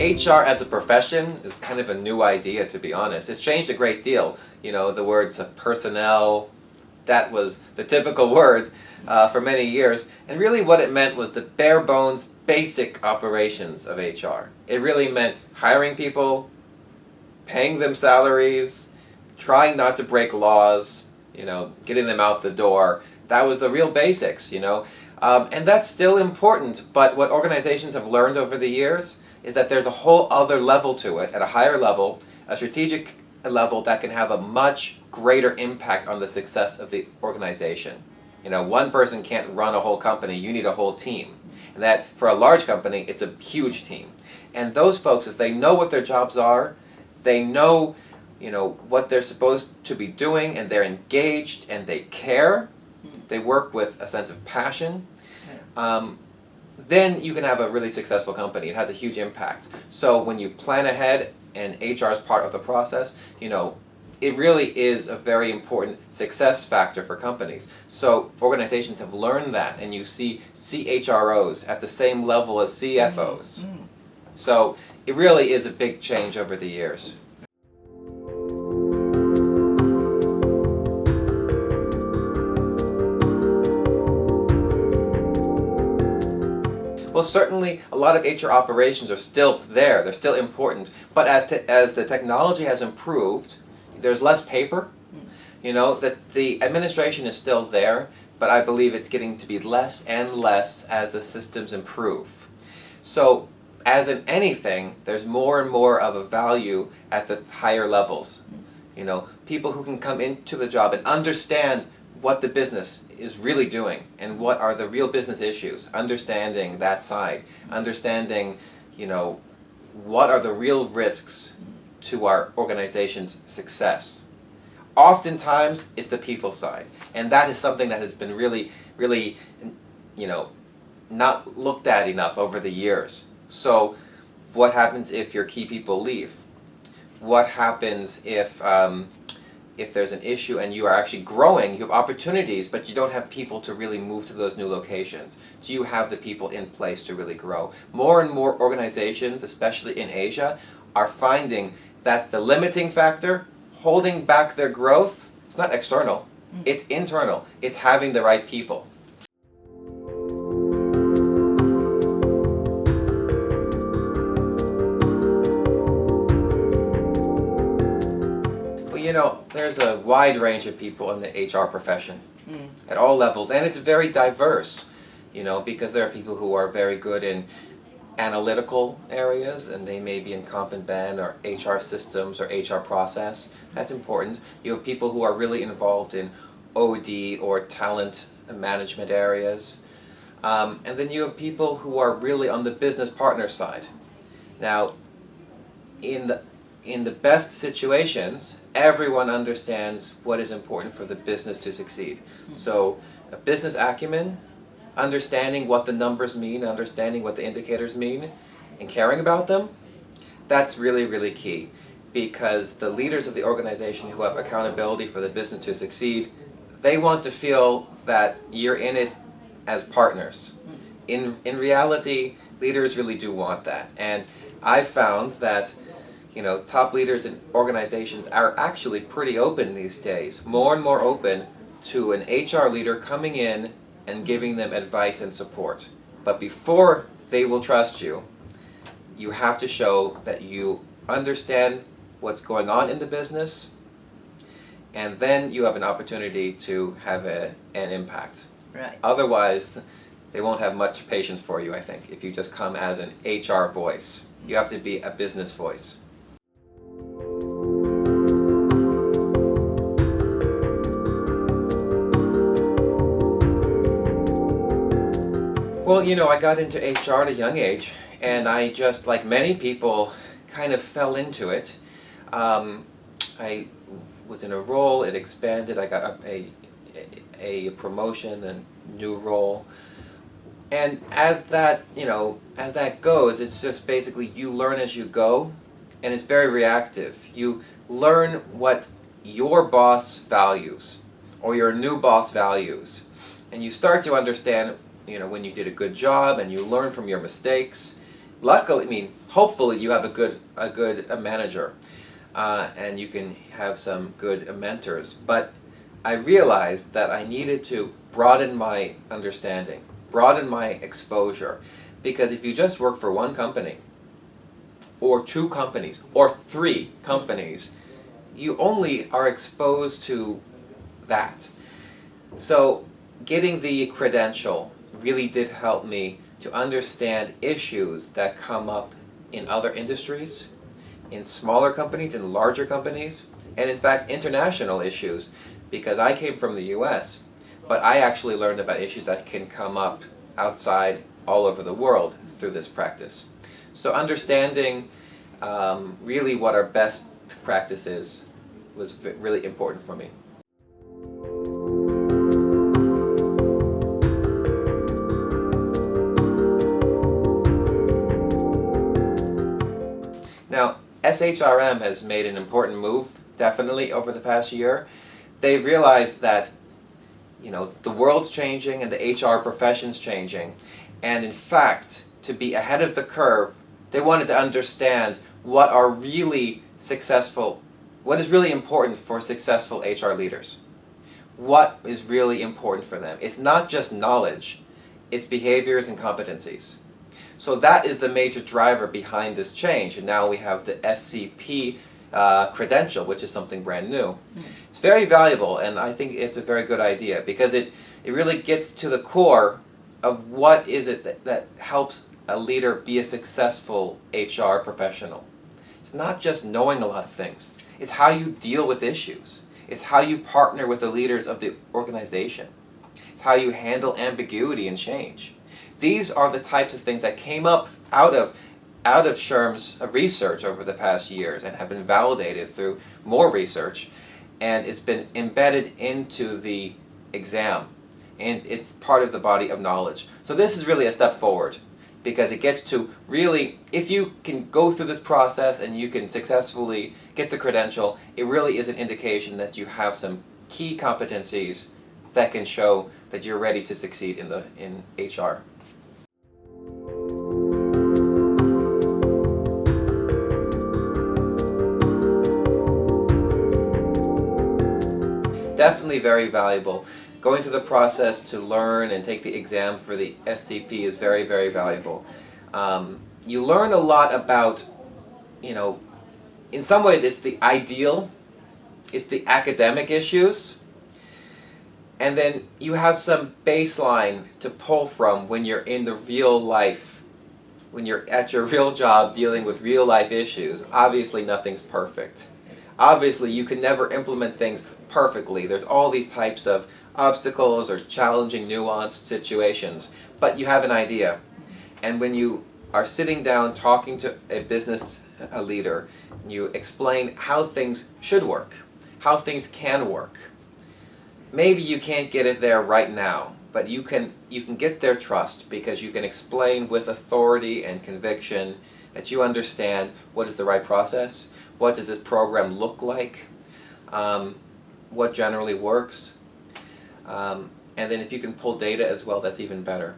HR as a profession is kind of a new idea, to be honest. It's changed a great deal. You know, the words personnel, that was the typical word for many years. And really what it meant was the bare bones, basic operations of HR. It really meant hiring people, paying them salaries, trying not to break laws, you know, getting them out the door. That was the real basics, you know. And that's still important, but what organizations have learned over the years is that there's a whole other level to it, at a higher level, a strategic level that can have a much greater impact on the success of the organization. You know, one person can't run a whole company, you need a whole team. And that, for a large company, it's a huge team. And those folks, if they know what their jobs are, they know, you know, what they're supposed to be doing, and they're engaged, and they care, they work with a sense of passion, then you can have a really successful company. It has a huge impact. So when you plan ahead and HR is part of the process, you know, it really is a very important success factor for companies. So organizations have learned that, and you see CHROs at the same level as CFOs. So it really is a big change over the years. Well, certainly a lot of HR operations are still there, they're still important, but as the technology has improved, there's less paper. You know, that the administration is still there, but I believe it's getting to be less and less as the systems improve. So, as in anything, there's more and more of a value at the higher levels. You know, people who can come into the job and understand what the business is really doing and what are the real business issues, understanding that side, understanding, you know, what are the real risks to our organization's success. Oftentimes, it's the people side, and that is something that has been really, you know, not looked at enough over the years. So, what happens if your key people leave? What happens if there's an issue and you are actually growing, you have opportunities, but you don't have people to really move to those new locations? Do you have the people in place to really grow? More and more organizations, especially in Asia, are finding that the limiting factor, holding back their growth, it's not external, it's internal. It's having the right people. You know, there's a wide range of people in the HR profession at all levels, and it's very diverse, you know, because there are people who are very good in analytical areas, and they may be in comp and ben or HR systems or HR process. That's important. You have people who are really involved in OD or talent management areas. And then you have people who are really on the business partner side. Now, in the best situations, everyone understands what is important for the business to succeed. So, a business acumen, understanding what the numbers mean, understanding what the indicators mean, and caring about them, that's really, really key. Because the leaders of the organization who have accountability for the business to succeed, they want to feel that you're in it as partners. In reality, leaders really do want that. And I've found that, you know, top leaders in organizations are actually pretty open these days, more and more open to an HR leader coming in and giving them advice and support. But before they will trust you, you have to show that you understand what's going on in the business, and then you have an opportunity to have an impact. Right. Otherwise, they won't have much patience for you, I think, if you just come as an HR voice. You have to be a business voice. Well, you know, I got into HR at a young age, and I just, like many people, kind of fell into it. I was in a role, it expanded, I got a promotion, a new role. And as that, you know, as that goes, it's just basically you learn as you go, and it's very reactive. You learn what your boss values, or your new boss values, and you start to understand, you know, when you did a good job, and you learn from your mistakes, luckily, I mean, hopefully you have a good manager, and you can have some good mentors. But I realized that I needed to broaden my understanding, broaden my exposure, because if you just work for one company, or two companies, or three companies, you only are exposed to that. So getting the credential really did help me to understand issues that come up in other industries, in smaller companies, in larger companies, and in fact international issues, because I came from the US, but I actually learned about issues that can come up outside all over the world through this practice. So understanding really what our best practice is was really important for me. Now, SHRM has made an important move, definitely, over the past year. They've realized that, you know, the world's changing and the HR profession's changing, and in fact, to be ahead of the curve, they wanted to understand what are really successful, what is really important for successful HR leaders. What is really important for them? It's not just knowledge, it's behaviors and competencies. So that is the major driver behind this change, and now we have the SCP credential, which is something brand new. It's very valuable, and I think it's a very good idea, because it really gets to the core of what is it that helps a leader be a successful HR professional. It's not just knowing a lot of things. It's how you deal with issues. It's how you partner with the leaders of the organization. It's how you handle ambiguity and change. These are the types of things that came up out of SHRM's research over the past years and have been validated through more research, and it's been embedded into the exam, and it's part of the body of knowledge. So this is really a step forward, because it gets to really, if you can go through this process and you can successfully get the credential, it really is an indication that you have some key competencies that can show that you're ready to succeed in HR. Definitely very valuable. Going through the process to learn and take the exam for the SCP is very, very valuable. You learn a lot about, you know, in some ways it's the ideal, it's the academic issues, and then you have some baseline to pull from when you're in the real life, when you're at your real job dealing with real life issues. Obviously nothing's perfect. Obviously you can never implement things perfectly. There's all these types of obstacles or challenging, nuanced situations, but you have an idea. And when you are sitting down talking to a business leader, you explain how things should work, how things can work. Maybe you can't get it there right now, but you can get their trust, because you can explain with authority and conviction that you understand what is the right process, what does this program look like, what generally works, and then if you can pull data as well, that's even better.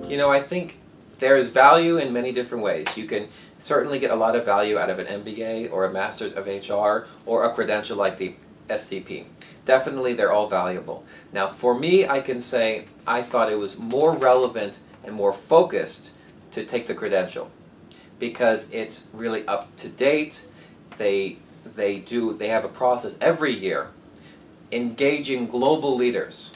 You know, I think there is value in many different ways. You can certainly get a lot of value out of an MBA or a Master's of HR or a credential like the SCP. Definitely they're all valuable. Now for me, I can say I thought it was more relevant and more focused to take the credential, because it's really up to date. They have a process every year engaging global leaders,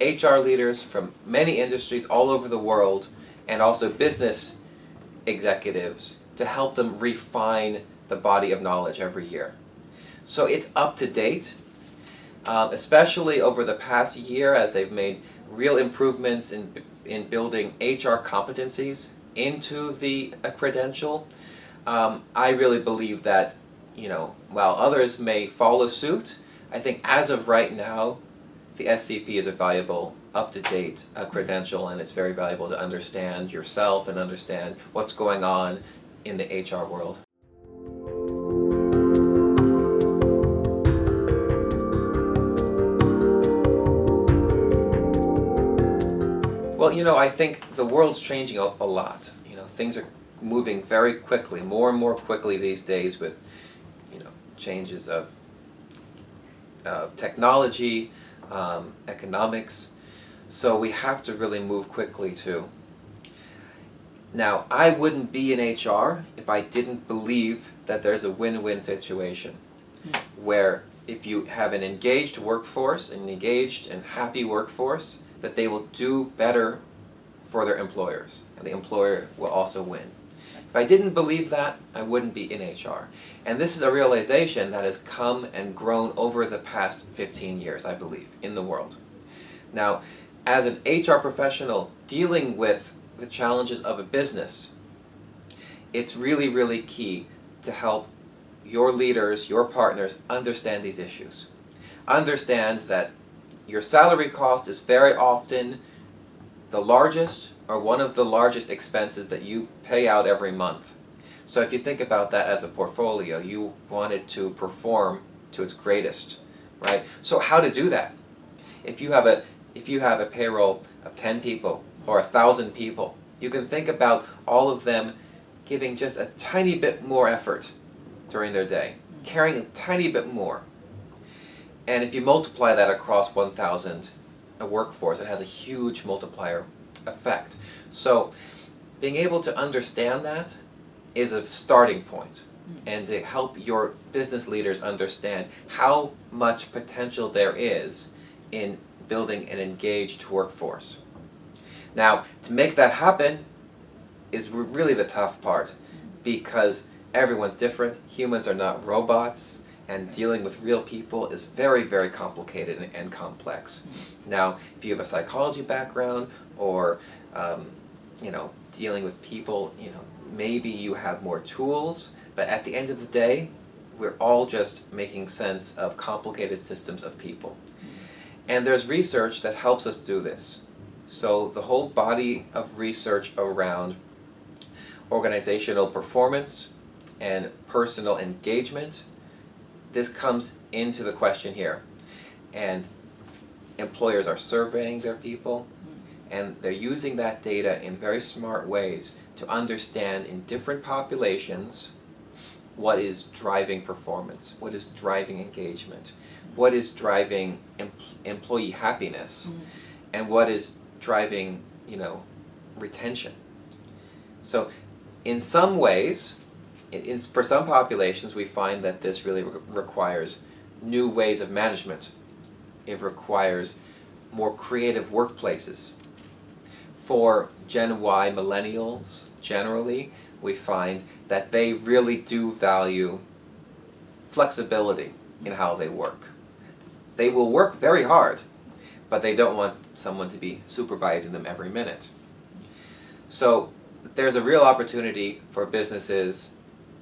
HR leaders from many industries all over the world, and also business executives, to help them refine the body of knowledge every year. So it's up to date, especially over the past year, as they've made real improvements in building HR competencies into the credential. I really believe that, you know, while others may follow suit, I think as of right now, the SCP is a valuable, up-to-date credential, and it's very valuable to understand yourself and understand what's going on in the HR world. Well, you know, I think the world's changing a lot. You know, things are moving very quickly, more and more quickly these days with, you know, changes of technology, economics. So we have to really move quickly too. Now, I wouldn't be in HR if I didn't believe that there's a win-win situation where if you have an engaged workforce, an engaged and happy workforce, that they will do better for their employers, and the employer will also win. If I didn't believe that, I wouldn't be in HR. And this is a realization that has come and grown over the past 15 years, I believe, in the world. Now, as an HR professional dealing with the challenges of a business, it's really, really key to help your leaders, your partners, understand these issues. Understand that your salary cost is very often the largest or one of the largest expenses that you pay out every month. So if you think about that as a portfolio, you want it to perform to its greatest, right? So how to do that? If you have a payroll of 10 people or 1,000 people, you can think about all of them giving just a tiny bit more effort during their day, caring a tiny bit more. And if you multiply that across 1,000, a workforce, it has a huge multiplier effect. So being able to understand that is a starting point, and to help your business leaders understand how much potential there is in building an engaged workforce. Now, to make that happen is really the tough part, because everyone's different. Humans are not robots, and dealing with real people is very, very complicated and complex. Now, if you have a psychology background or you know, dealing with people, you know, maybe you have more tools, but at the end of the day, we're all just making sense of complicated systems of people. And there's research that helps us do this. So the whole body of research around organizational performance and personal engagement, this comes into the question here. And employers are surveying their people, and they're using that data in very smart ways to understand in different populations what is driving performance, what is driving engagement, what is driving employee happiness, and what is driving, you know, retention. So in some ways, for some populations, we find that this really requires new ways of management. It requires more creative workplaces. For Gen Y millennials, generally, we find that they really do value flexibility in how they work. They will work very hard, but they don't want someone to be supervising them every minute. So there's a real opportunity for businesses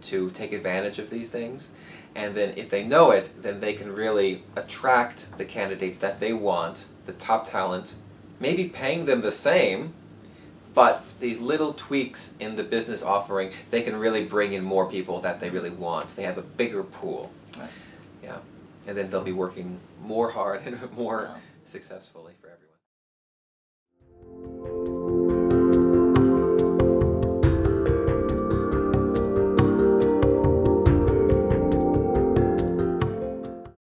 to take advantage of these things, and then if they know it, then they can really attract the candidates that they want, the top talent, maybe paying them the same, but these little tweaks in the business offering, they can really bring in more people that they really want. They have a bigger pool. Right. Yeah. And then they'll be working more hard and more successfully for everyone.